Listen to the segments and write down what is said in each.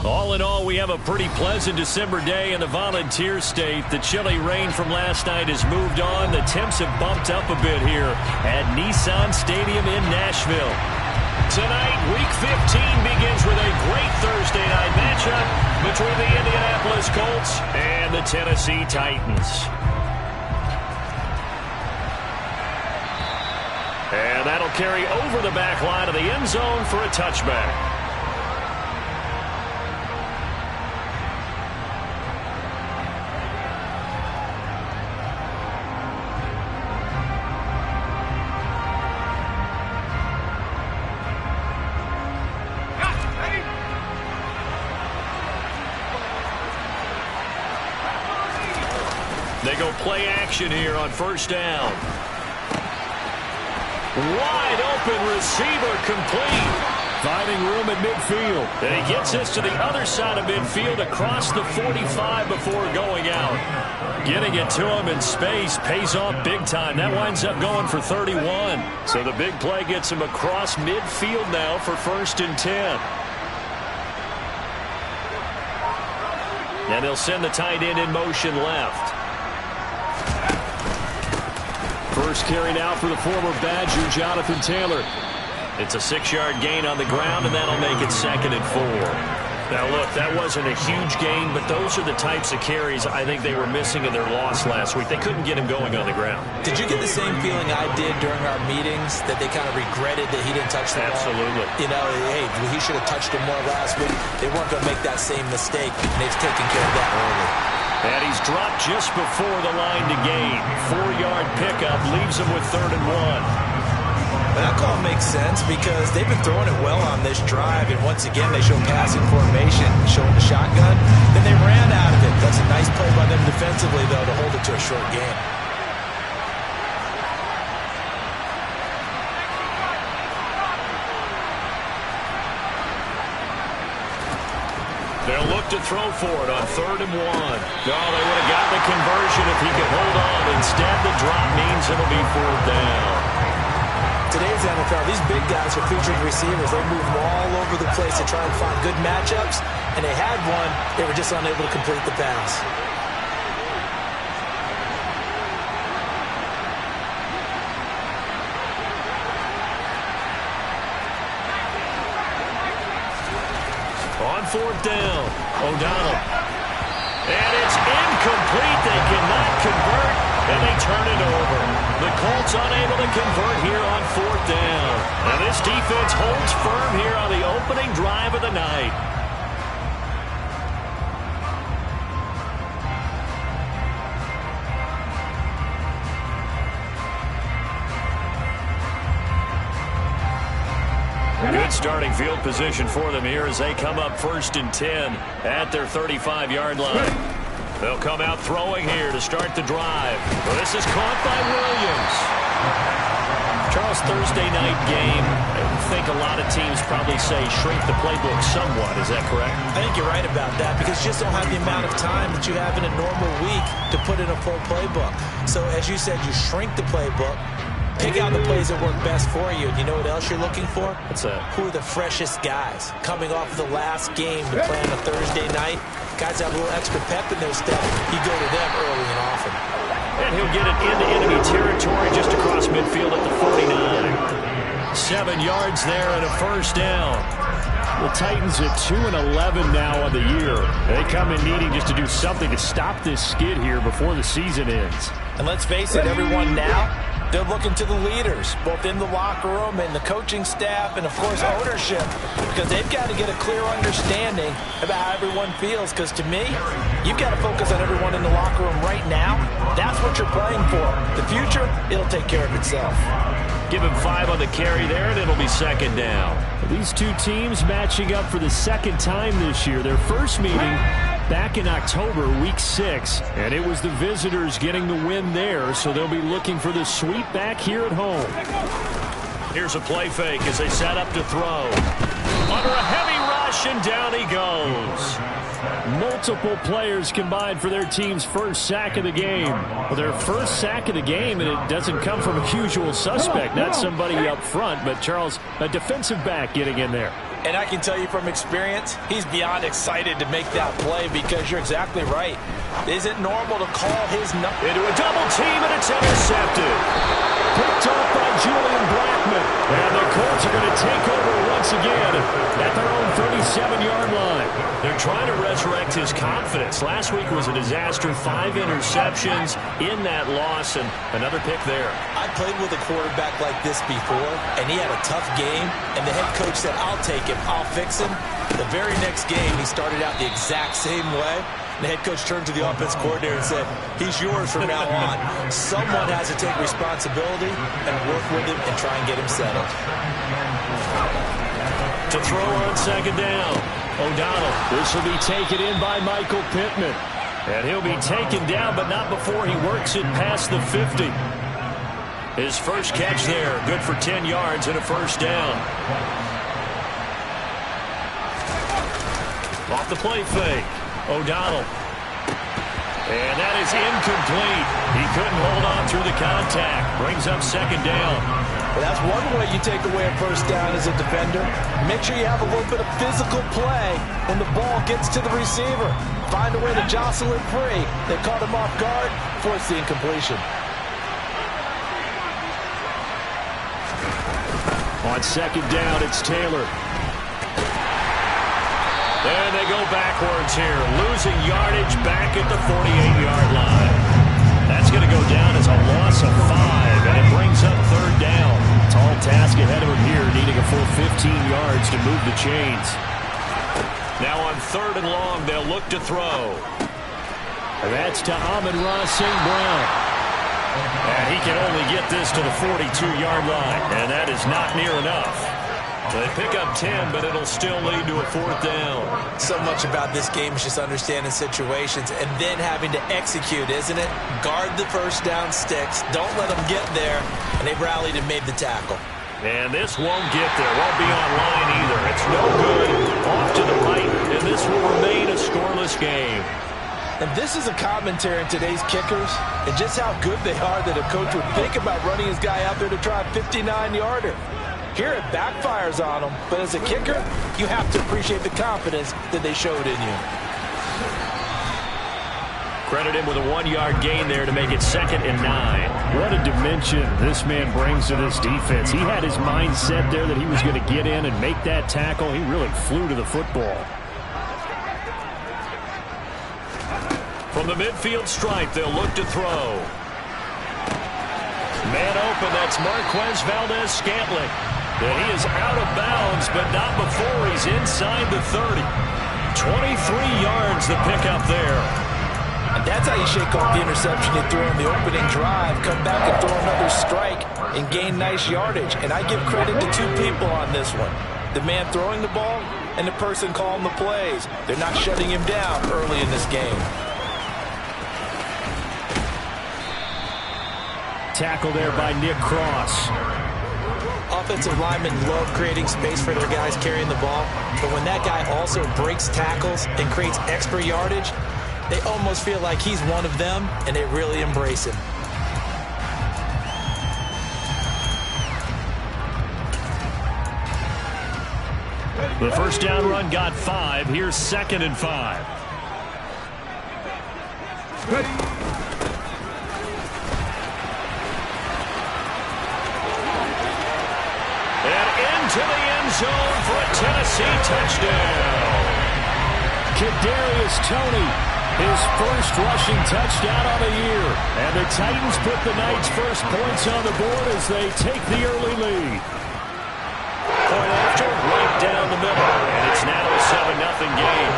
All in all, we have a pretty pleasant December day in the Volunteer State. The chilly rain from last night has moved on. The temps have bumped up a bit here at Nissan Stadium in Nashville. Tonight, Week 15 begins with a great Thursday night matchup between the Indianapolis Colts and the Tennessee Titans. And that'll carry over the back line of the end zone for a touchback. They go play action here on first down. Wide open receiver complete. Finding room at midfield. And he gets this to the other side of midfield across the 45 before going out. Getting it to him in space pays off big time. That winds up going for 31. So the big play gets him across midfield now for 1st and 10. And they'll send the tight end in motion left. First carry now for the former Badger, Jonathan Taylor. It's a 6-yard gain on the ground, and that'll make it 2nd and 4. Now, look, that wasn't a huge gain, but those are the types of carries I think they were missing in their loss last week. They couldn't get him going on the ground. Did you get the same feeling I did during our meetings, that they kind of regretted that he didn't touch the ball? Absolutely. You know, hey, he should have touched him more last week. They weren't going to make that same mistake, and they've taken care of that early. And he's dropped just before the line to gain. 4-yard pickup leaves him with 3rd and 1. But that call makes sense because they've been throwing it well on this drive, and once again they show passing formation, showing the shotgun. Then they ran out of it. That's a nice play by them defensively, though, to hold it to a short game. They'll look to throw for it on 3rd and 1. No, they would have gotten the conversion if he could hold on. Instead, the drop means it'll be 4th down. Today's NFL, these big guys are featured receivers. They move all over the place to try and find good matchups, and they had one. They were just unable to complete the pass. On 4th down, O'Donnell. And it's incomplete. They cannot convert, and they turn it over. The Colts unable to convert here on 4th down. And this defense holds firm here on the opening drive of the night. Good starting field position for them here as they come up 1st and 10 at their 35-yard line. They'll come out throwing here to start the drive. Well, this is caught by Williams. Charles, Thursday night game, I think a lot of teams probably say shrink the playbook somewhat. Is that correct? I think you're right about that because you just don't have the amount of time that you have in a normal week to put in a full playbook. So, as you said, you shrink the playbook. Pick out the plays that work best for you. You know what else you're looking for? What's that? Who are the freshest guys coming off of the last game to play on a Thursday night? Guys have a little extra pep in their step. You go to them early and often. And he'll get it into enemy territory just across midfield at the 49. 7 yards there and a 1st down. The Titans at 2-11 now on the year. They come in needing just to do something to stop this skid here before the season ends. And let's face it, everyone now, they're looking to the leaders, both in the locker room and the coaching staff and, of course, ownership, because they've got to get a clear understanding about how everyone feels, because to me, you've got to focus on everyone in the locker room right now. That's what you're playing for. The future, it'll take care of itself. Give him 5 on the carry there, and it'll be 2nd down. These two teams matching up for the 2nd time this year. Their first meeting back in October, week 6, and it was the visitors getting the win there, so they'll be looking for the sweep back here at home. Here's a play fake as they set up to throw. Under a heavy rush, reception. Down he goes. Multiple players combined for their team's first sack of the game. Well, their first sack of the game, and it doesn't come from a usual suspect, not somebody up front, but Charles, a defensive back getting in there. And I can tell you from experience, he's beyond excited to make that play because you're exactly right. It isn't normal to call his number. Into a double team, and it's intercepted. Picked off by Julian Blackmon. And the Colts are going to take over once again at their own 37-yard line. They're trying to resurrect his confidence. Last week was a disaster. 5 interceptions in that loss, and another pick there. I played with a quarterback like this before, and he had a tough game, and the head coach said, I'll take him, I'll fix him. The very next game, he started out the exact same way. The head coach turned to the offense coordinator and said, he's yours from now on. Someone has to take responsibility and work with him and try and get him settled. To throw on second down. O'Donnell. This will be taken in by Michael Pittman. And he'll be taken down, but not before he works it past the 50. His first catch there, good for 10 yards and a first down. Off the play fake. O'Donnell. And that is incomplete. He couldn't hold on through the contact. Brings up second down. Well, that's one way you take away a first down as a defender. Make sure you have a little bit of physical play when the ball gets to the receiver. Find a way to jostle it free. They caught him off guard, forced the incompletion. On second down, it's Taylor. And they go backwards here, losing yardage back at the 48-yard line. That's going to go down as a loss of 5, and it brings up third down. Tall task ahead of him here, needing a full 15 yards to move the chains. Now on third and long, they'll look to throw. And that's to Amon-Ra St. Brown. And he can only get this to the 42-yard line, and that is not near enough. They pick up 10, but it'll still lead to a fourth down. So much about this game is just understanding situations and then having to execute, isn't it? Guard the first down sticks. Don't let them get there. And they've rallied and made the tackle. And this won't get there. Won't be on line either. It's no good. Off to the right, and this will remain a scoreless game. And this is a commentary on today's kickers and just how good they are that a coach would think about running his guy out there to try a 59-yarder. Here it backfires on them, but as a kicker, you have to appreciate the confidence that they showed in you. Credit him with a 1-yard gain there to make it 2nd and 9. What a dimension this man brings to this defense. He had his mind set there that he was going to get in and make that tackle. He really flew to the football. From the midfield stripe, they'll look to throw. Man open, that's Marquez Valdes-Scantling. And he is out of bounds, but not before he's inside the 30. 23 yards the pickup there. And that's how you shake off the interception you threw on the opening drive. Come back and throw another strike and gain nice yardage. And I give credit to two people on this one. The man throwing the ball and the person calling the plays. They're not shutting him down early in this game. Tackle there by Nick Cross. Offensive linemen love creating space for their guys carrying the ball, but when that guy also breaks tackles and creates extra yardage, they almost feel like he's one of them, and they really embrace him. The first down run got 5. Here's 2nd and 5. To the end zone for a Tennessee touchdown. Kadarius Toney, his first rushing touchdown of the year. And the Titans put the Knights' first points on the board as they take the early lead. Point after, right down the middle. And it's now a 7-0 game.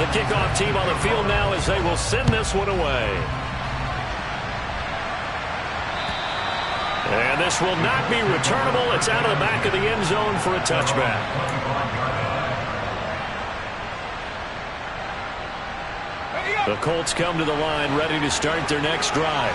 The kickoff team on the field now as they will send this one away. And this will not be returnable. It's out of the back of the end zone for a touchback. The Colts come to the line ready to start their next drive.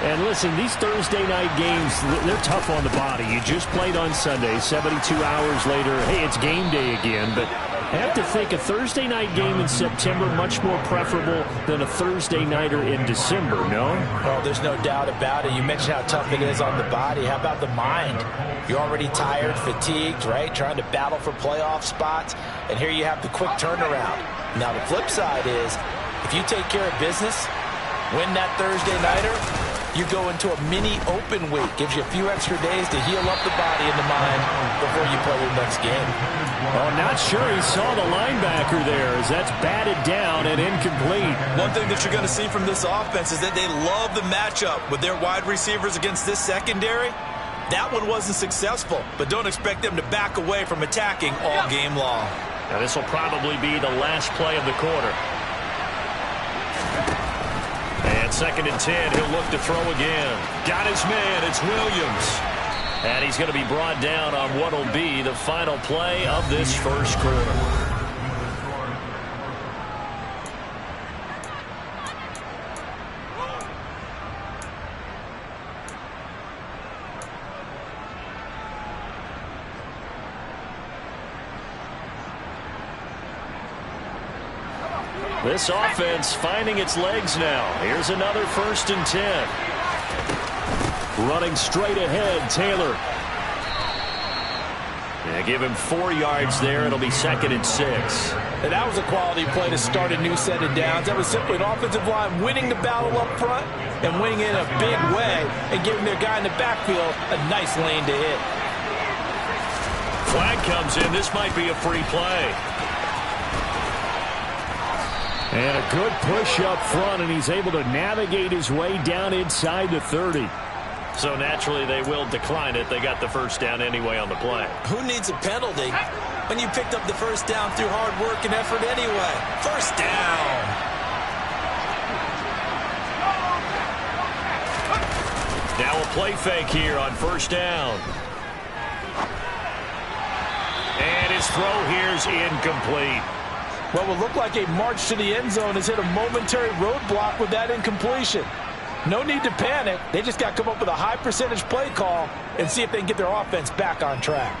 And listen, these Thursday night games, they're tough on the body. You just played on Sunday, 72 hours later, hey, it's game day again. But I have to think a Thursday night game in September much more preferable than a Thursday nighter in December, no? Well, there's no doubt about it. You mentioned how tough it is on the body. How about the mind? You're already tired, fatigued, right? Trying to battle for playoff spots. And here you have the quick turnaround. Now, the flip side is, if you take care of business, win that Thursday nighter, you go into a mini open week. Gives you a few extra days to heal up the body and the mind before you play your next game. Oh, not sure he saw the linebacker there as that's batted down and incomplete. One thing that you're going to see from this offense is that they love the matchup with their wide receivers against this secondary. That one wasn't successful, but don't expect them to back away from attacking all game long. Now this will probably be the last play of the quarter. And 2nd and 10, he'll look to throw again. Got his man, it's Williams. And he's going to be brought down on what will be the final play of this first quarter. This offense finding its legs now. Here's another 1st and 10. Running straight ahead, Taylor. Yeah, give him 4 yards there. It'll be 2nd and 6. And that was a quality play to start a new set of downs. That was simply an offensive line winning the battle up front and winning it in a big way and giving their guy in the backfield a nice lane to hit. Flag comes in. This might be a free play. And a good push up front, and he's able to navigate his way down inside the 30. So naturally they will decline it. They got the first down anyway on the play. Who needs a penalty when you picked up the first down through hard work and effort anyway? First down. Now a play fake here on 1st down. And his throw here's incomplete. What will look like a march to the end zone has hit a momentary roadblock with that incompletion. No need to panic. They just got to come up with a high percentage play call and see if they can get their offense back on track.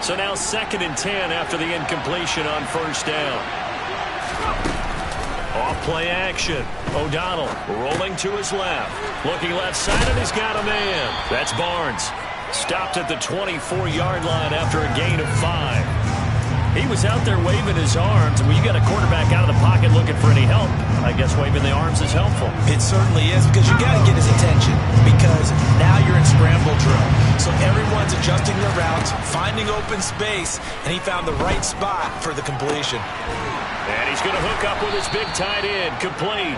So now 2nd and 10 after the incompletion on 1st down. Off play action. O'Donnell rolling to his left. Looking left side, and he's got a man. That's Barnes. Stopped at the 24-yard line after a gain of 5. He was out there waving his arms. When you got a quarterback out of the pocket looking for any help, I guess waving the arms is helpful. It certainly is, because you got to get his attention, because now you're in scramble drill. So everyone's adjusting their routes, finding open space, and he found the right spot for the completion. And he's going to hook up with his big tight end, complete.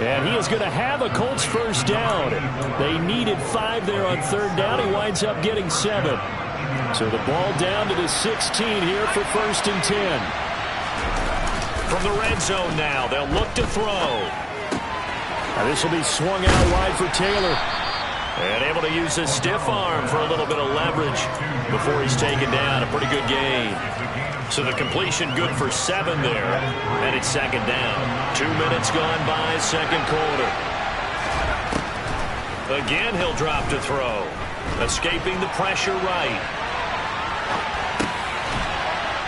And he is going to have a Colts first down. They needed 5 there on 3rd down. He winds up getting 7. So the ball down to the 16 here for 1st and 10. From the red zone now, they'll look to throw. Now this will be swung out wide for Taylor. And able to use his stiff arm for a little bit of leverage before he's taken down. A pretty good gain. So the completion good for 7 there. And it's 2nd down. 2 minutes gone by, 2nd quarter. Again, he'll drop to throw. Escaping the pressure right.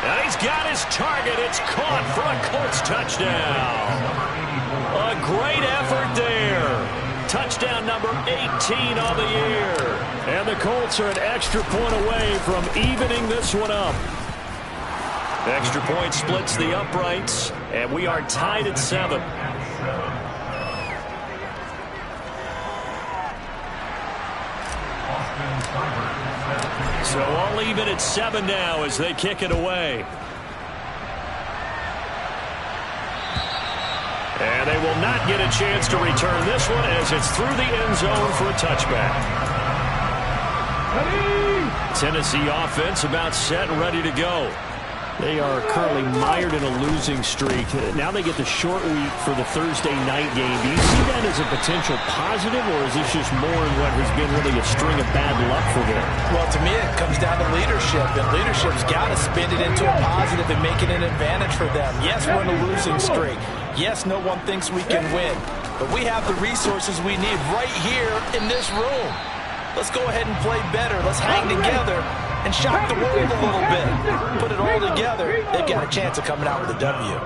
And he's got his target. It's caught for a Colts touchdown. A great effort there. Touchdown number 18 on the year. And the Colts are an extra point away from evening this one up. Extra point splits the uprights, and we are tied at 7. So all even at 7 now as they kick it away. And they will not get a chance to return this one as it's through the end zone for a touchback. Tennessee offense about set and ready to go. They are currently mired in a losing streak. Now they get the short week for the Thursday night game. Do you see that as a potential positive, or is this just more in what has been really a string of bad luck for them? Well, to me, it comes down to leadership, and leadership's got to spin it into a positive and make it an advantage for them. Yes, we're in a losing streak, Yes, no one thinks we can win, but we have the resources we need right here in this room. Let's go ahead and play better. Let's hang together and shock the world a little bit. Put it all together, they've got a chance of coming out with a W.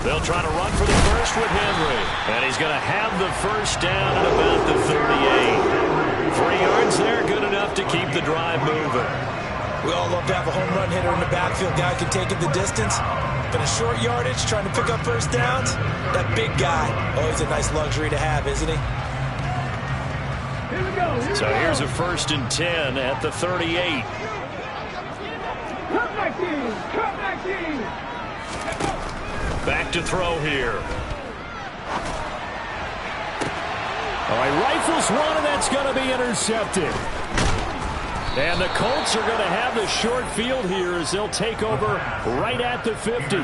They'll try to run for the first with Henry. And he's going to have the first down at about the 38. 3 yards there, good enough to keep the drive moving. We all love to have a home run hitter in the backfield. Guy can take it the distance. But a short yardage, trying to pick up first downs, that big guy, always a nice luxury to have, isn't he? So here's a 1st and 10 at the 38. Back to throw here. All right, rifles one, and that's going to be intercepted. And the Colts are going to have the short field here as they'll take over right at the 50.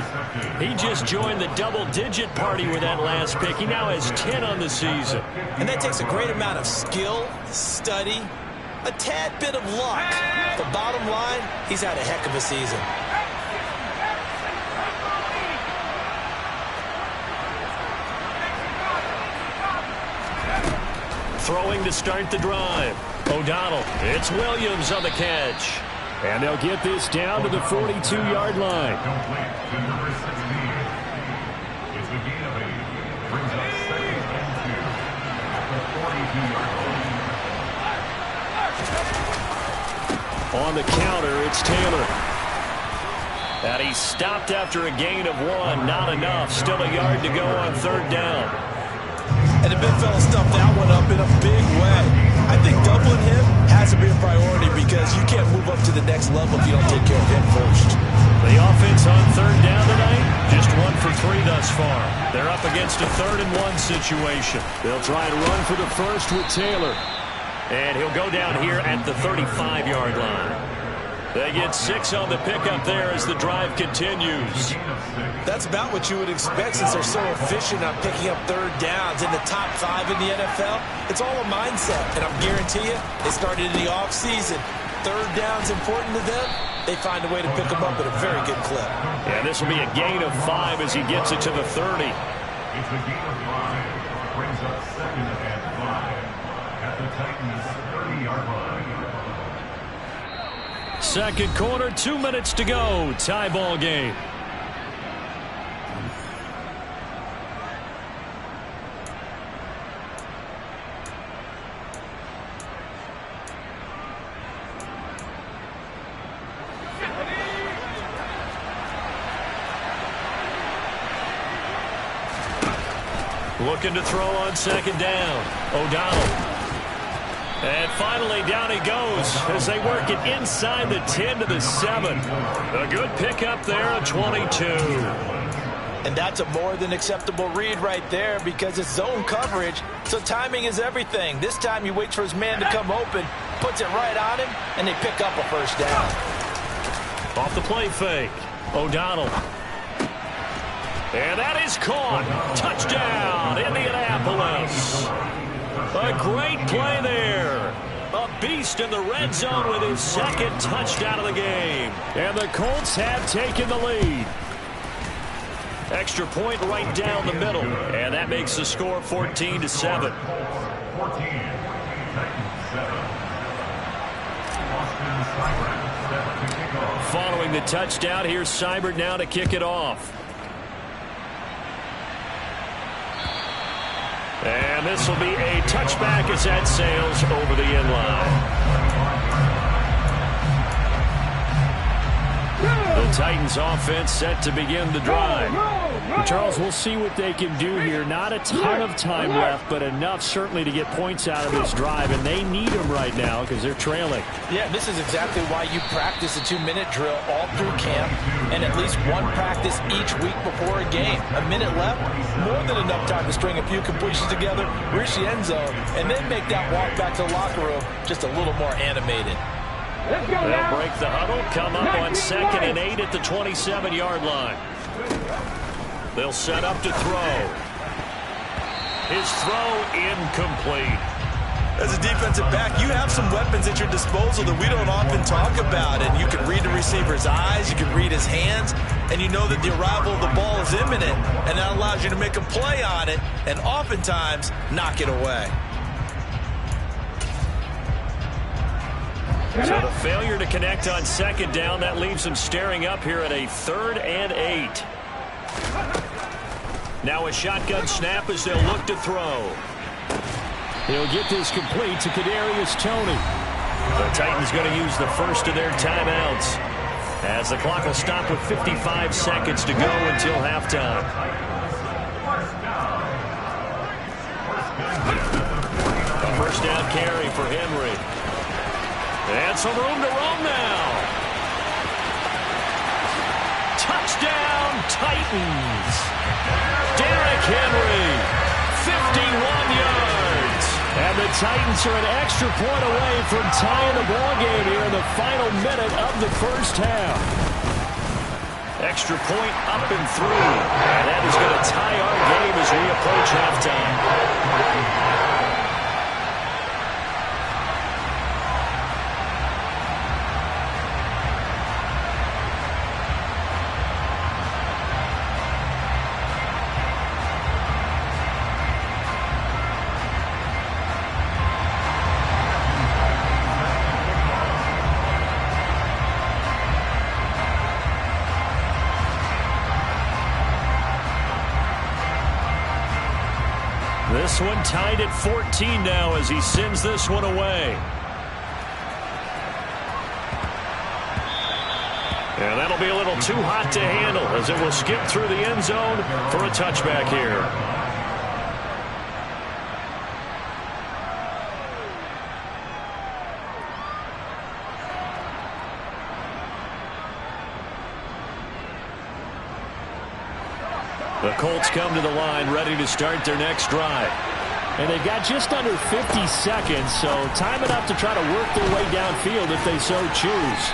He just joined the double-digit party with that last pick. He now has 10 on the season. And that takes a great amount of skill, study, a tad bit of luck. The bottom line, he's had a heck of a season. Throwing to start the drive. O'Donnell. It's Williams on the catch. And they'll get this down to the 42-yard line. On the counter, it's Taylor. And he stopped after a gain of 1. Not enough. Still a yard to go on 3rd down. And the big fella stuffed that one up in a big way. I think doubling him has to be a priority because you can't move up to the next level if you don't take care of him first. The offense on 3rd down tonight, just 1 for 3 thus far. They're up against a 3rd and 1 situation. They'll try and run for the first with Taylor. And he'll go down here at the 35-yard line. They get 6 on the pickup there as the drive continues. That's about what you would expect since they're so efficient on picking up 3rd downs in the top 5 in the NFL. It's all a mindset, and I guarantee you, they started in the offseason. 3rd down's important to them. They find a way to pick them up at a very good clip. Yeah, this will be a gain of 5 as he gets it to the 30. It's a gain of 5. Brings up 2nd and 5 at the Titans' 30-yard line. Second quarter, 2 minutes to go. Tie ball game. Looking to throw on 2nd down. O'Donnell. And finally, down he goes as they work it inside the 10 to the 7. A good pickup there at 22. And that's a more than acceptable read right there because it's zone coverage, so timing is everything. This time he waits for his man to come open, puts it right on him, and they pick up a first down. Off the play fake. O'Donnell. And that is caught. Touchdown, Indianapolis. A great play there. A beast in the red zone with his 2nd touchdown of the game. And the Colts have taken the lead. Extra point right down the middle. And that makes the score 14 to 7. 14, Titans 7. Austin Seibert set to kick off. Following the touchdown, here's Seibert now to kick it off. And this will be a touchback as that sails over the end line. The Titans offense set to begin the drive. Charles, we'll see what they can do here. Not a ton of time left, but enough certainly to get points out of this drive, and they need them right now because they're trailing. Yeah, this is exactly why you practice a 2-minute drill all through camp and at least one practice each week before a game. A minute left, more than enough time to string a few completions together, reach the end zone, and then make that walk back to the locker room just a little more animated. They'll break the huddle, come up on 2nd and 8 at the 27-yard line. They'll set up to throw. His throw incomplete. As a defensive back, you have some weapons at your disposal that we don't often talk about. And you can read the receiver's eyes, you can read his hands, and you know that the arrival of the ball is imminent, and that allows you to make a play on it and oftentimes knock it away. So the failure to connect on second down, that leaves them staring up here at a 3rd and 8. Now a shotgun snap as they'll look to throw. He'll get this complete to Kadarius Toney. The Titans going to use the first of their timeouts as the clock will stop with 55 seconds to go until halftime. A first down carry for Henry. And some room to roam now. Touchdown, Titans. Derrick Henry, 51 yards. And the Titans are an extra point away from tying the ball game here in the final minute of the first half. Extra point up and through. And that is going to tie our game as we approach halftime. This one tied at 14 now as he sends this one away. And that'll be a little too hot to handle as it will skip through the end zone for a touchback here. The Colts come to the line ready to start their next drive. And they've got just under 50 seconds, so time enough to try to work their way downfield if they so choose.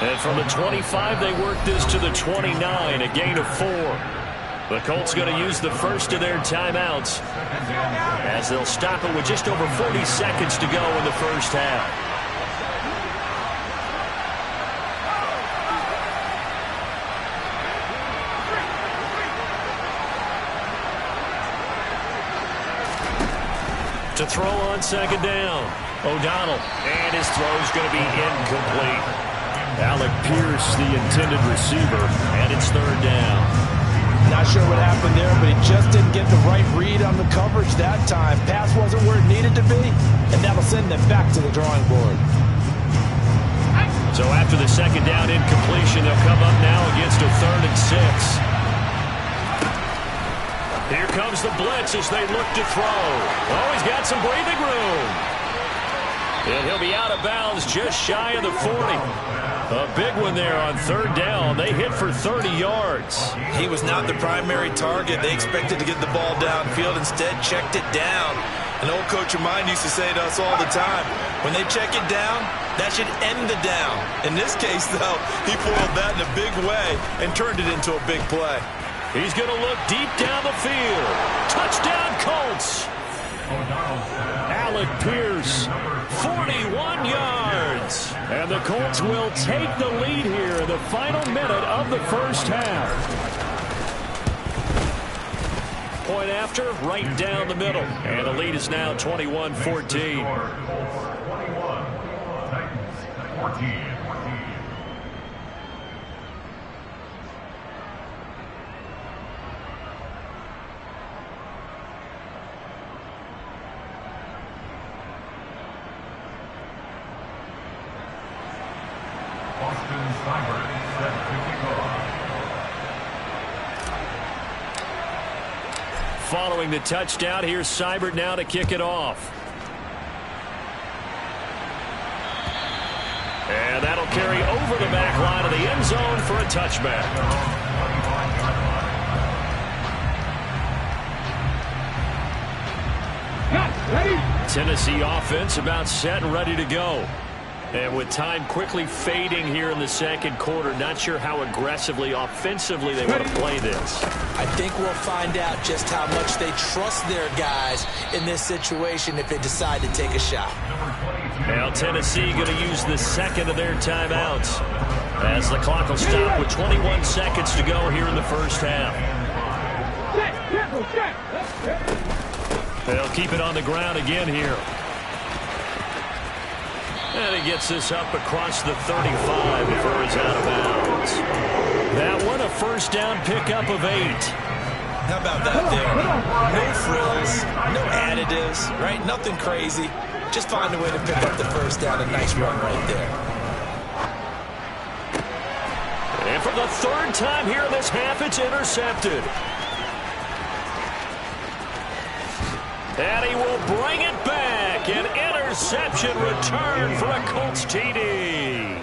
And from the 25, they work this to the 29, a gain of 4. The Colts going to use the first of their timeouts as they'll stop it with just over 40 seconds to go in the first half. To throw on second down. O'Donnell. And his throw's going to be incomplete. Alec Pierce, the intended receiver. And it's third down. Not sure what happened there, but he just didn't get the right read on the coverage that time. Pass wasn't where it needed to be, and that'll send them back to the drawing board. So after the second down incompletion, they'll come up now against a 3rd and 6. Here comes the blitz as they look to throw. Oh, he's got some breathing room. And he'll be out of bounds just shy of the 40. A big one there on third down. They hit for 30 yards. He was not the primary target. They expected to get the ball downfield. Instead, checked it down. An old coach of mine used to say to us all the time, when they check it down, that should end the down. In this case, though, he foiled that in a big way and turned it into a big play. He's going to look deep down the field. Touchdown, Colts. Alec Pierce, 41 yards. And the Colts will take the lead here in the final minute of the first half. Point after, right down the middle. And the lead is now 21-14. 21, Titans 14. Following the touchdown, here's Seibert now to kick it off. And that'll carry over the back line of the end zone for a touchback. Tennessee offense about set and ready to go. And with time quickly fading here in the second quarter, not sure how aggressively, offensively they want to play this. I think we'll find out just how much they trust their guys in this situation if they decide to take a shot. Now Tennessee going to use the second of their timeouts as the clock will stop with 21 seconds to go here in the first half. They'll keep it on the ground again here. And he gets this up across the 35 before he's out of bounds. That one, a first down pickup of 8. How about that there? No frills, no additives, right? Nothing crazy. Just find a way to pick up the first down. A nice run right there. And for the third time here in this half, it's intercepted. And he will bring it back. An interception return for a Colts TD.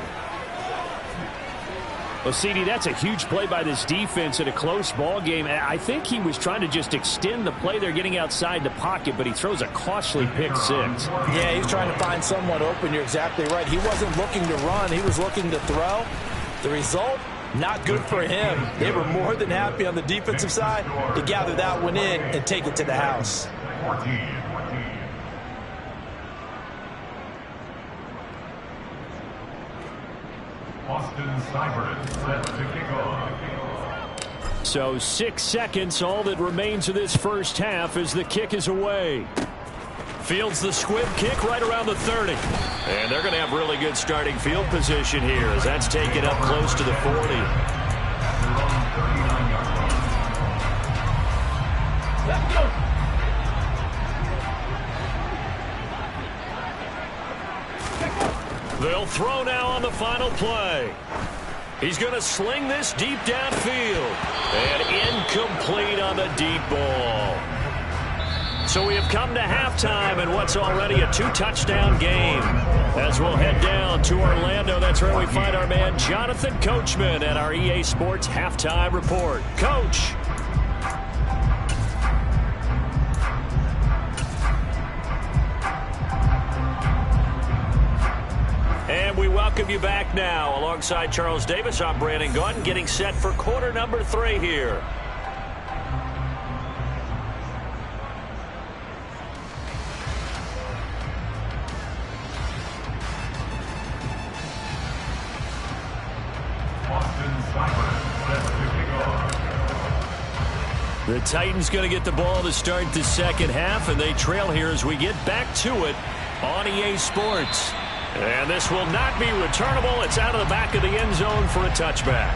Well, CD, that's a huge play by this defense in a close ball game. I think he was trying to just extend the play. They're getting outside the pocket, but he throws a costly pick 6. Yeah, he's trying to find someone open. You're exactly right. He wasn't looking to run. He was looking to throw. The result, not good for him. They were more than happy on the defensive side to gather that one in and take it to the house. 14. Austin Seibert set to kick off. So 6 seconds, all that remains of this first half as the kick is away. Fields the squib kick right around the 30. And they're going to have really good starting field position here as that's taken up close to the 40. Let's go. They'll throw now on the final play. He's going to sling this deep downfield. And incomplete on the deep ball. So we have come to halftime in what's already a 2-touchdown game. As we'll head down to Orlando, that's where we find our man Jonathan Coachman at our EA Sports Halftime Report. Coach. And we welcome you back now. Alongside Charles Davis, I'm Brandon Gaudin, getting set for quarter number 3 here. The Titans going to get the ball to start the second half, and they trail here as we get back to it on EA Sports. And this will not be returnable. It's out of the back of the end zone for a touchback.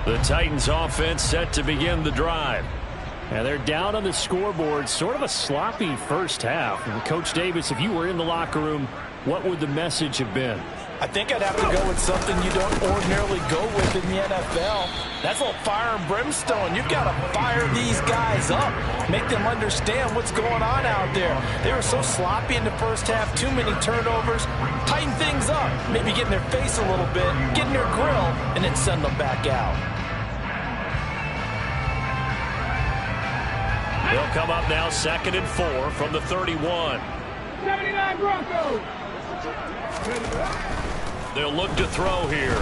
The Titans offense set to begin the drive. And they're down on the scoreboard. Sort of a sloppy first half. And Coach Davis, if you were in the locker room, what would the message have been? I think I'd have to go with something you don't ordinarily go with in the NFL. That's a little fire and brimstone. You've got to fire these guys up. Make them understand what's going on out there. They were so sloppy in the first half. Too many turnovers. Tighten things up. Maybe get in their face a little bit. Get in their grill. And then send them back out. They'll come up now 2nd and 4 from the 31. 79 Broncos. They'll look to throw here.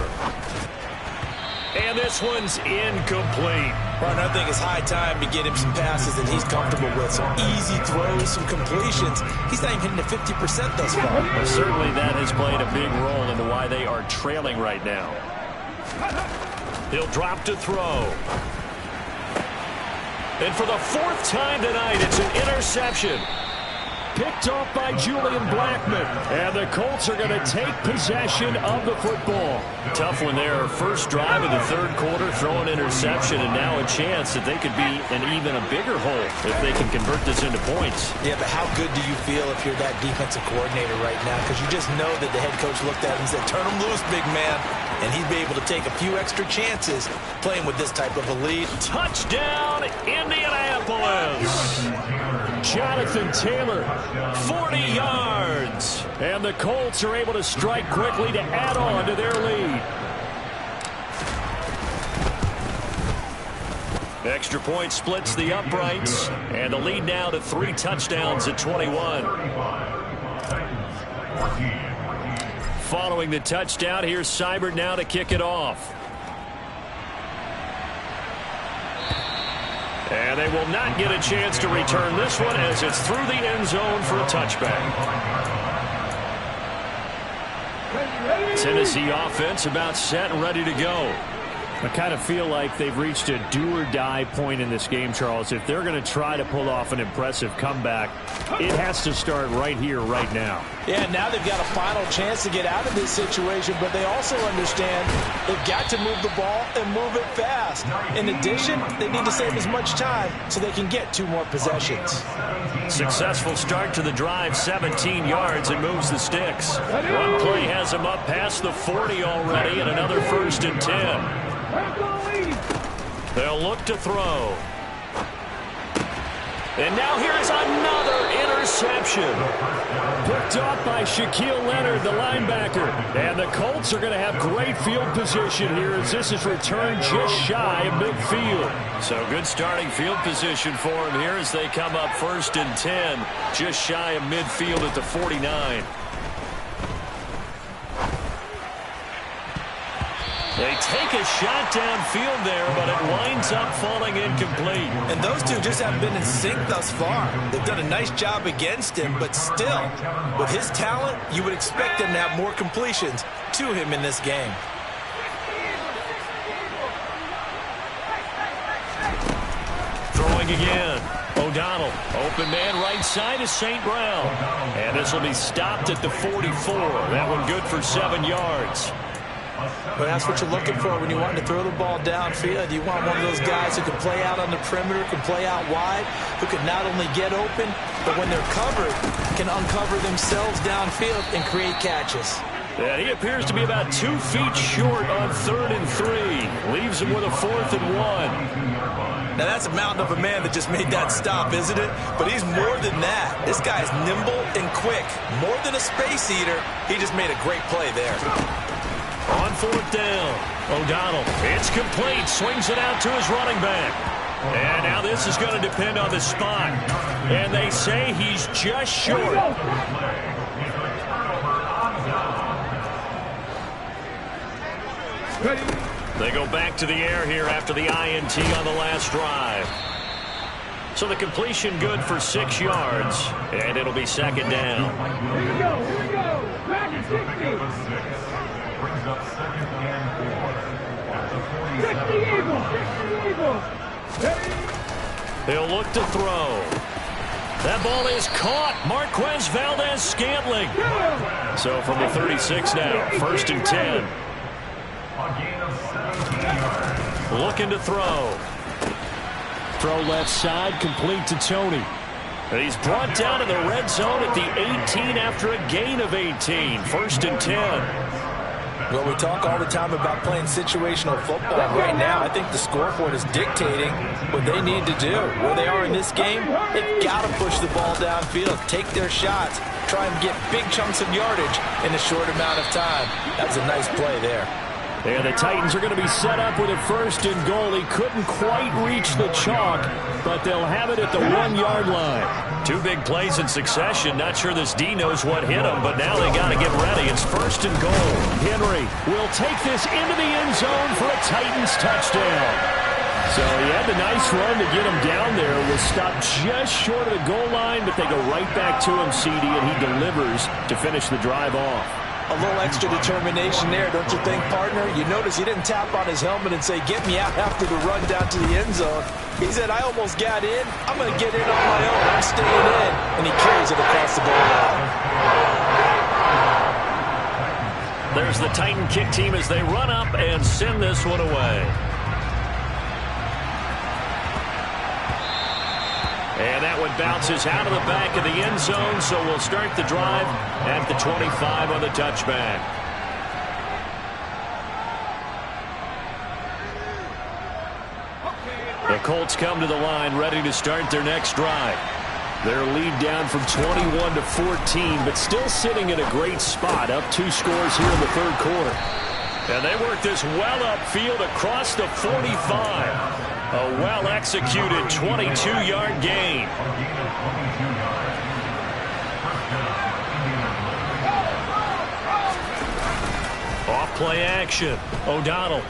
And this one's incomplete. Ron, I think it's high time to get him some passes that he's comfortable with. Some easy throws, some completions. He's not even hitting the 50% thus far. Well, certainly that has played a big role into why they are trailing right now. He'll drop to throw. And for the 4th time tonight, it's an interception. Picked off by Julian Blackmon. And the Colts are going to take possession of the football. Tough one there. First drive of the 3rd quarter, throw an interception, and now a chance that they could be in even a bigger hole if they can convert this into points. Yeah, but how good do you feel if you're that defensive coordinator right now? Because you just know that the head coach looked at him and said, turn him loose, big man. And he'd be able to take a few extra chances playing with this type of a lead. Touchdown, Indianapolis. Jonathan Taylor. 40 yards. And the Colts are able to strike quickly to add on to their lead. Extra point splits the uprights, and the lead now to 3 touchdowns at 21. Following the touchdown, here's Seibert now to kick it off. And they will not get a chance to return this one as it's through the end zone for a touchback. Tennessee offense about set and ready to go. I kind of feel like they've reached a do-or-die point in this game, Charles. If they're going to try to pull off an impressive comeback, it has to start right here, right now. Yeah, now they've got a final chance to get out of this situation, but they also understand they've got to move the ball and move it fast. In addition, they need to save as much time so they can get 2 more possessions. Successful start to the drive, 17 yards, and moves the sticks. One play has them up past the 40 already, and another 1st and 10. They'll look to throw. And now here's another interception. Picked off by Shaquille Leonard, the linebacker. And the Colts are going to have great field position here as this is returned just shy of midfield. So good starting field position for them here as they come up 1st and 10, just shy of midfield at the 49. They take a shot downfield there, but it winds up falling incomplete. And those two just haven't been in sync thus far. They've done a nice job against him, but still, with his talent, you would expect them to have more completions to him in this game. Throwing again. O'Donnell, open man right side is St. Brown. And this will be stopped at the 44. That one good for 7 yards. But that's what you're looking for when you want to throw the ball downfield. You want one of those guys who can play out on the perimeter, can play out wide, who can not only get open, but when they're covered, can uncover themselves downfield and create catches. And he appears to be about 2 feet short on 3rd and 3. Leaves him with a 4th and 1. Now that's a mountain of a man that just made that stop, isn't it? But he's more than that. This guy's nimble and quick. More than a space eater, he just made a great play there. On 4th down, O'Donnell, it's complete, swings it out to his running back. And now this is going to depend on the spot. And they say he's just short. They go back to the air here after the INT on the last drive. So the completion good for 6 yards, and it'll be 2nd down. Here we go. Back at 60. Brings up 2nd and 4 at the 47. He'll look to throw. That ball is caught. Marquez Valdes-Scantling. So from the 36 now, 1st and 10. A gain of 17 yards. Looking to throw. Throw left side, complete to Tony. And he's brought down in the red zone at the 18 after a gain of 18. 1st and 10. Well, we talk all the time about playing situational football. Right now, I think the scoreboard is dictating what they need to do. Where they are in this game, they've got to push the ball downfield, take their shots, try and get big chunks of yardage in a short amount of time. That was a nice play there. And the Titans are going to be set up with a 1st and goal. He couldn't quite reach the chalk, but they'll have it at the 1-yard line. 2 big plays in succession. Not sure this D knows what hit him, but now they got to get ready. It's 1st and goal. Henry will take this into the end zone for a Titans touchdown. So he had the nice run to get him down there. Was stopped just short of the goal line, but they go right back to him, CD, and he delivers to finish the drive off. A little extra determination there, don't you think, partner? You notice he didn't tap on his helmet and say, get me out after the run down to the end zone. He said, I almost got in. I'm going to get in on my own. I'm staying in. And he carries it across the goal line. There's the Titan kick team as they run up and send this one away. And that one bounces out of the back of the end zone, so we'll start the drive at the 25 on the touchback. The Colts come to the line ready to start their next drive. Their lead down from 21 to 14, but still sitting in a great spot, up 2 scores here in the third quarter. And they work this well upfield across the 45. A well-executed 22-yard gain. Off-play action. O'Donnell.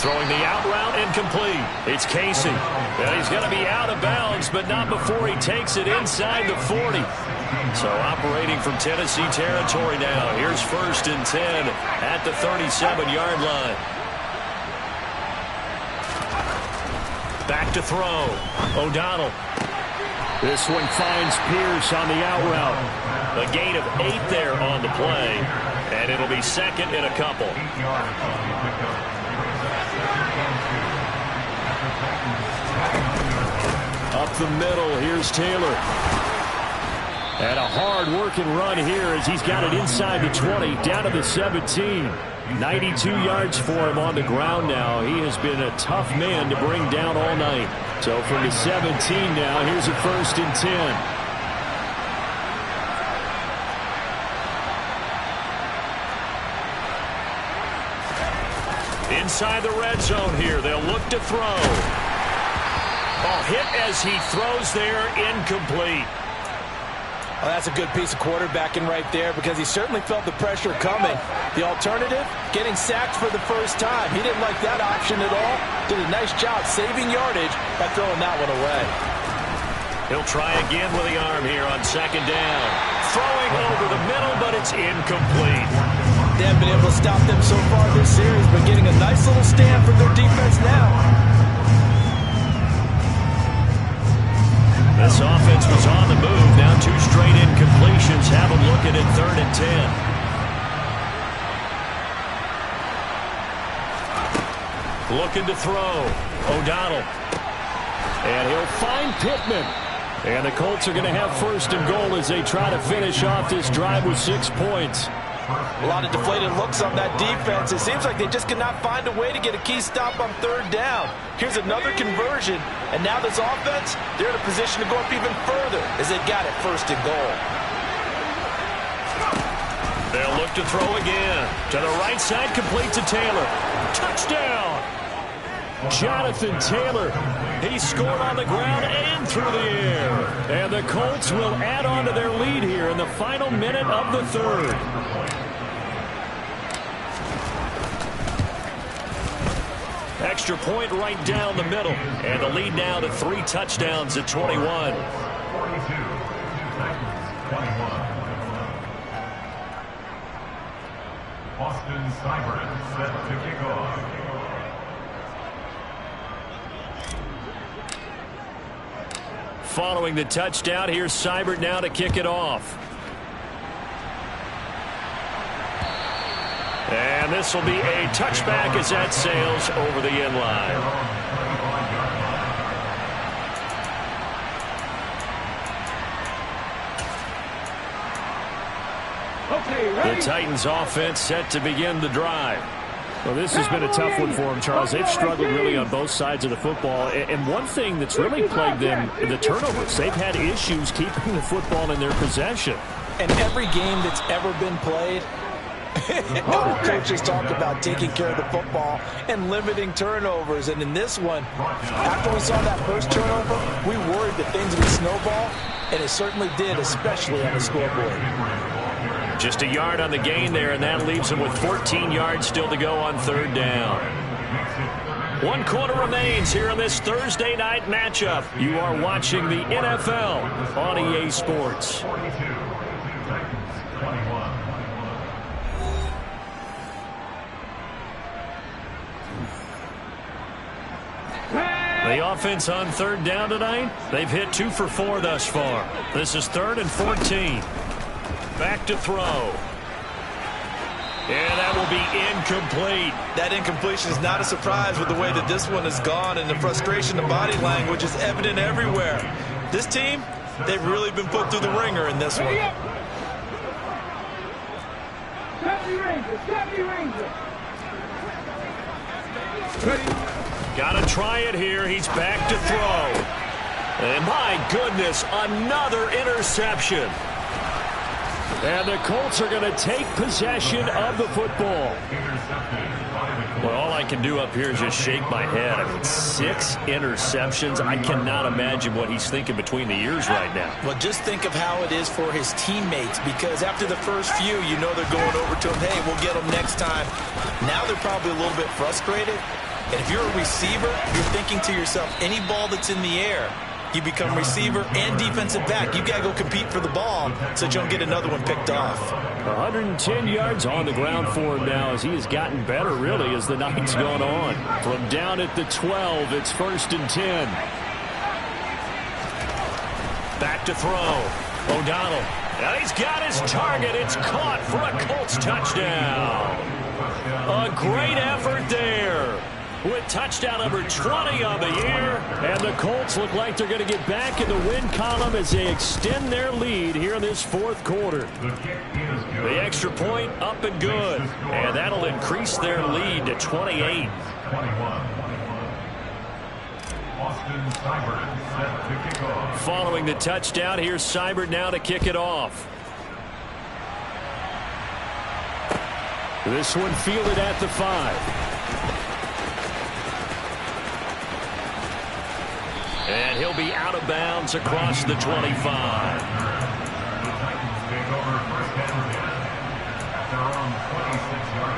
Throwing the out route incomplete. It's Casey. And he's going to be out of bounds, but not before he takes it inside the 40. So operating from Tennessee territory now. Here's 1st and 10 at the 37-yard line. Back to throw. O'Donnell. This one finds Pierce on the out route. A gain of 8 there on the play. And it'll be 2nd and a couple. Up the middle, here's Taylor. And a hard-working run here as he's got it inside the 20, down to the 17. 92 yards for him on the ground now. He has been a tough man to bring down all night. So from the 17 now, here's a 1st and 10. Inside the red zone here. They'll look to throw. Oh, hit as he throws there, incomplete. Well, that's a good piece of quarterbacking right there because he certainly felt the pressure coming. The alternative, getting sacked for the first time. He didn't like that option at all. Did a nice job saving yardage by throwing that one away. He'll try again with the arm here on 2nd down. Throwing over the middle, but it's incomplete. They haven't been able to stop them so far this series, but getting a nice little stand from their defense now. This offense was on the move. Now 2 straight incompletions have them looking at 3rd and 10. Looking to throw. O'Donnell. And he'll find Pittman. And the Colts are going to have 1st and goal as they try to finish off this drive with 6 points. A lot of deflated looks on that defense. It seems like they just cannot find a way to get a key stop on 3rd down. Here's another conversion, and now this offense, they're in a position to go up even further as they got it 1st and goal. They'll look to throw again. To the right side, complete to Taylor. Touchdown! Jonathan Taylor. He scored on the ground and through the air. And the Colts will add on to their lead here in the final minute of the 3rd. Extra point right down the middle. And the lead now to 3 touchdowns at 21. 42, Titans 21. Austin Seibert set to kick off. Following the touchdown, here's Seibert now to kick it off. And this will be a touchback as that sails over the end line. The Titans offense set to begin the drive. Well, this has been a tough one for them, Charles. They've struggled really on both sides of the football. And one thing that's really plagued them, the turnovers. They've had issues keeping the football in their possession. And every game that's ever been played, coaches talk about taking care of the football and limiting turnovers. And in this one, after we saw that first turnover, we worried that things would snowball, and it certainly did, especially on the scoreboard. Just a yard on the gain there, and that leaves them with 14 yards still to go on 3rd down. 1 quarter remains here in this Thursday night matchup. You are watching the NFL on EA Sports. 42, Titans 21. The offense on 3rd down tonight, they've hit 2 for 4 thus far. This is 3rd and 14. Back to throw. And that will be incomplete. That incompletion is not a surprise with the way that this one has gone, and the frustration, the body language is evident everywhere. This team, they've really been put through the ringer in this one. Got to try it here. He's back to throw. And my goodness, another interception. And the Colts are going to take possession of the football. Well, all I can do up here is just shake my head. I mean, 6 interceptions. I cannot imagine what he's thinking between the ears right now. Well, just think of how it is for his teammates, because after the first few, you know they're going over to him, hey, we'll get them next time. Now they're probably a little bit frustrated. And if you're a receiver, you're thinking to yourself, any ball that's in the air, you become receiver and defensive back. You got to go compete for the ball so that you don't get another one picked off. 110 yards on the ground for him now as he has gotten better, really, as the night's gone on. From down at the 12, it's 1st and 10. Back to throw. O'Donnell. And he's got his target. It's caught for a Colts touchdown. A great effort there, with touchdown number 20 on the year. And the Colts look like they're going to get back in the win column as they extend their lead here in this 4th quarter. The extra point up and good. And that'll increase their lead to 28. Following the touchdown, here's Seibert now to kick it off. This one fielded at the 5. And he'll be out of bounds across the 25. The Titans take over 1st and 10 at their own 26-yard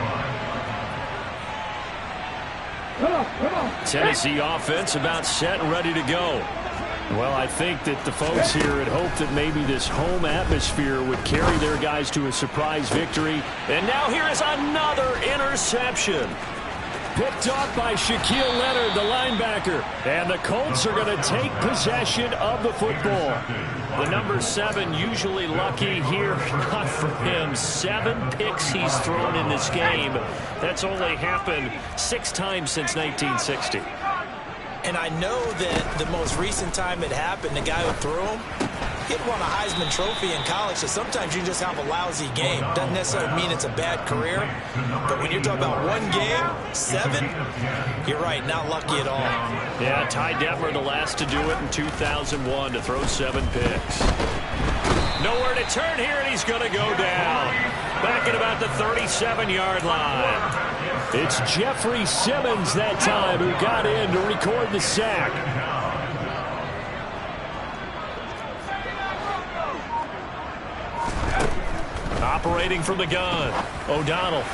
line. Tennessee offense about set and ready to go. Well, I think that the folks here had hoped that maybe this home atmosphere would carry their guys to a surprise victory. And now here is another interception. Picked off by Shaquille Leonard, the linebacker. And the Colts are going to take possession of the football. The number 7 usually lucky here. Not for him. 7 picks he's thrown in this game. That's only happened 6 times since 1960. And I know that the most recent time it happened, the guy who threw him, he'd won a Heisman Trophy in college, so sometimes you just have a lousy game. Doesn't necessarily mean it's a bad career, but when you're talking about 1 game, 7, you're right, not lucky at all. Yeah, Ty Detmer, the last to do it in 2001, to throw 7 picks. Nowhere to turn here, and he's going to go down. Back at about the 37-yard line. It's Jeffrey Simmons that time who got in to record the sack. Operating from the gun, O'Donnell.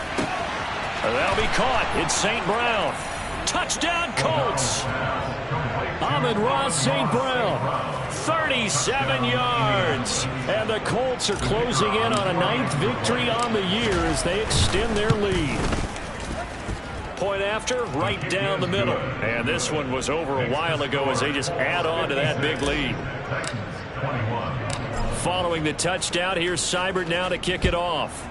That'll be caught. It's St. Brown. Touchdown, Colts. Amon-Ra St. Brown. 37 yards. And the Colts are closing in on a 9th victory on the year as they extend their lead. Point after, right down the middle. And this one was over a while ago as they just add on to that big lead. Following the touchdown, here's Seibert now to kick it off.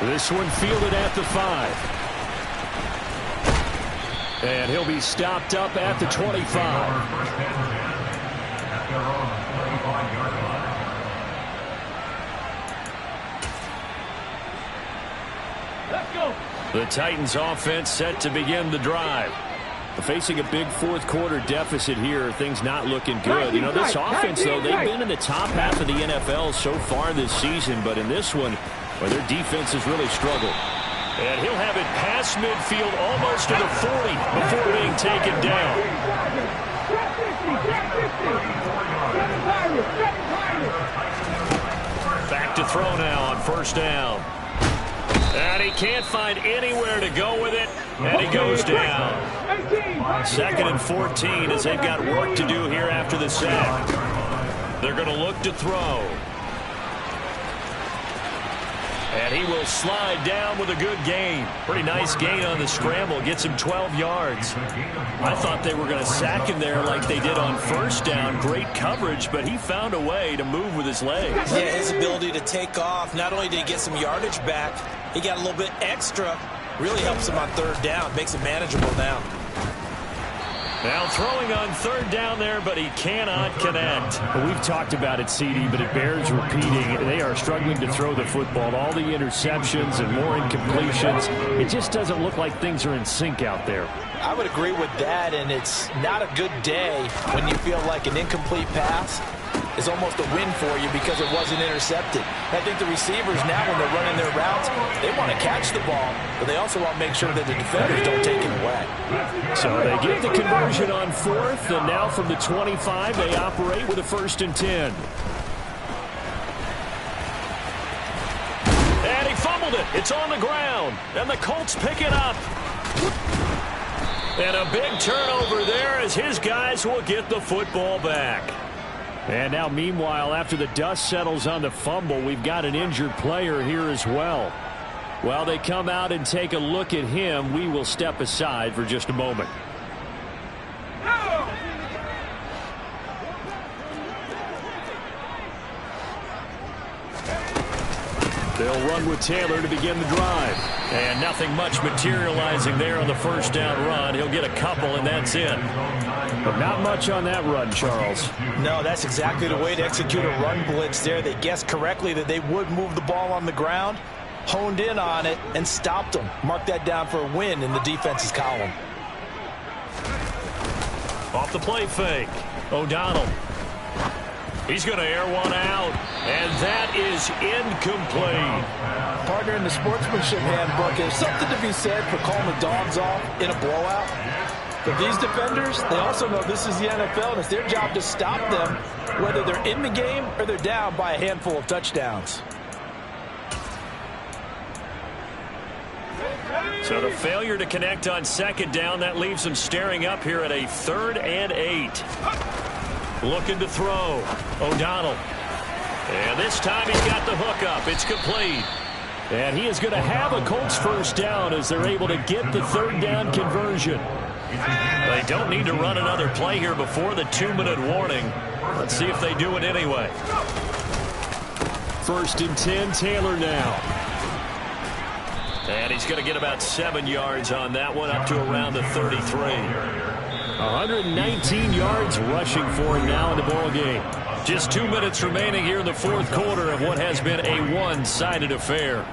This one fielded at the 5. And he'll be stopped up at the 25. The Titans offense set to begin the drive. Facing a big 4th quarter deficit here, things not looking good. You know, this offense, though, they've been in the top half of the NFL so far this season, but in this one, well, their defense has really struggled. And he'll have it past midfield almost to the 40 before being taken down. Back to throw now on 1st down. And he can't find anywhere to go with it, and he goes down. 2nd and 14 as they've got work to do here after the sack. They're going to look to throw. And he will slide down with a good gain. Pretty nice gain on the scramble. Gets him 12 yards. I thought they were going to sack him there like they did on 1st down. Great coverage, but he found a way to move with his legs. Yeah, his ability to take off. Not only did he get some yardage back, he got a little bit extra. Really helps him on 3rd down. Makes it manageable now. Now throwing on third down there, but he cannot connect. Well, we've talked about it, CD, but it bears repeating. They are struggling to throw the football. All the interceptions and more incompletions. It just doesn't look like things are in sync out there. I would agree with that, and it's not a good day when you feel like an incomplete pass is almost a win for you because it wasn't intercepted. I think the receivers now, when they're running their routes, they want to catch the ball, but they also want to make sure that the defenders don't take it away. So they get the conversion on fourth, and now from the 25, they operate with a 1st and 10. And he fumbled it. It's on the ground, and the Colts pick it up. And a big turnover there as his guys will get the football back. And now, meanwhile, after the dust settles on the fumble, we've got an injured player here as well. While they come out and take a look at him, we will step aside for just a moment. They'll run with Taylor to begin the drive. And nothing much materializing there on the first down run. He'll get a couple, and that's it. But not much on that run, Charles. No, that's exactly the way to execute a run blitz there. They guessed correctly that they would move the ball on the ground, honed in on it, and stopped them. Mark that down for a win in the defense's column. Off the play fake. O'Donnell. He's going to air one out, and that is incomplete. Partner, in the sportsmanship handbook, there's something to be said for calling the dogs off in a blowout. But these defenders, they also know this is the NFL, and it's their job to stop them, whether they're in the game or they're down by a handful of touchdowns. So the failure to connect on second down, that leaves them staring up here at a 3rd and 8. Looking to throw. O'Donnell. And this time he's got the hook up. It's complete. And he is going to have a Colts 1st down as they're able to get the 3rd down conversion. They don't need to run another play here before the 2-minute warning. Let's see if they do it anyway. 1st and 10, Taylor now. And he's going to get about 7 yards on that one, up to around the 33. 119 yards rushing for him now in the ball game. Just 2 minutes remaining here in the 4th quarter of what has been a one-sided affair.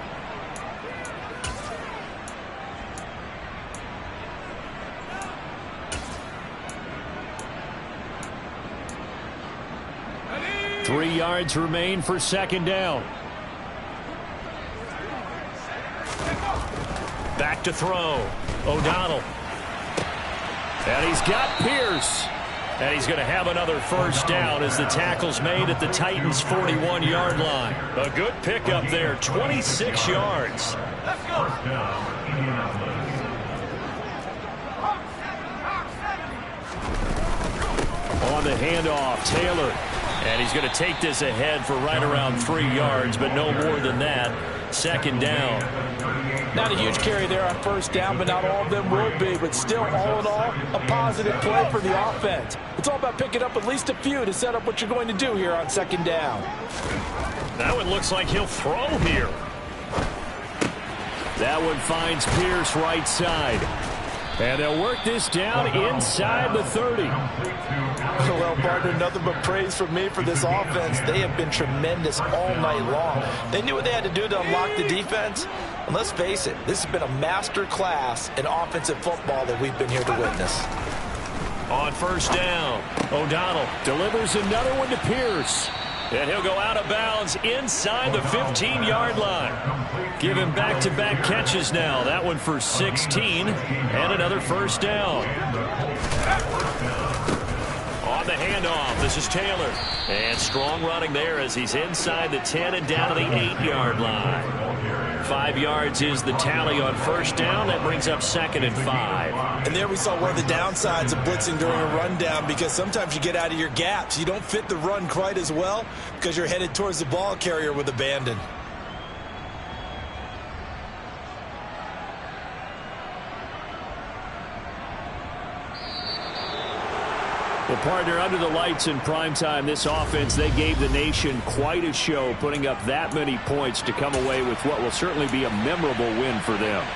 Three yards remain for 2nd down. Back to throw. O'Donnell. And he's got Pierce. And he's going to have another 1st down as the tackle's made at the Titans' 41-yard line. A good pickup there, 26 yards. On the handoff, Taylor. And he's going to take this ahead for right around 3 yards, but no more than that. 2nd down. Not a huge carry there on 1st down, but not all of them will be. But still, all in all, a positive play for the offense. It's all about picking up at least a few to set up what you're going to do here on 2nd down. That one looks like he'll throw here. That one finds Pierce right side. And they'll work this down inside the 30. Well, partner, nothing but praise from me for this offense. They have been tremendous all night long. They knew what they had to do to unlock the defense. And let's face it, this has been a master class in offensive football that we've been here to witness. On 1st down, O'Donnell delivers another one to Pierce. And he'll go out of bounds inside the 15-yard line. Give him back-to-back catches now. That one for 16 and another 1st down. On the handoff, this is Taylor. And strong running there as he's inside the 10 and down to the 8-yard line. 5 yards is the tally on 1st down. That brings up 2nd and 5. And there we saw one of the downsides of blitzing during a rundown, because sometimes you get out of your gaps. You don't fit the run quite as well because you're headed towards the ball carrier with abandon. Well, partner, under the lights in primetime, this offense, they gave the nation quite a show, putting up that many points to come away with what will certainly be a memorable win for them.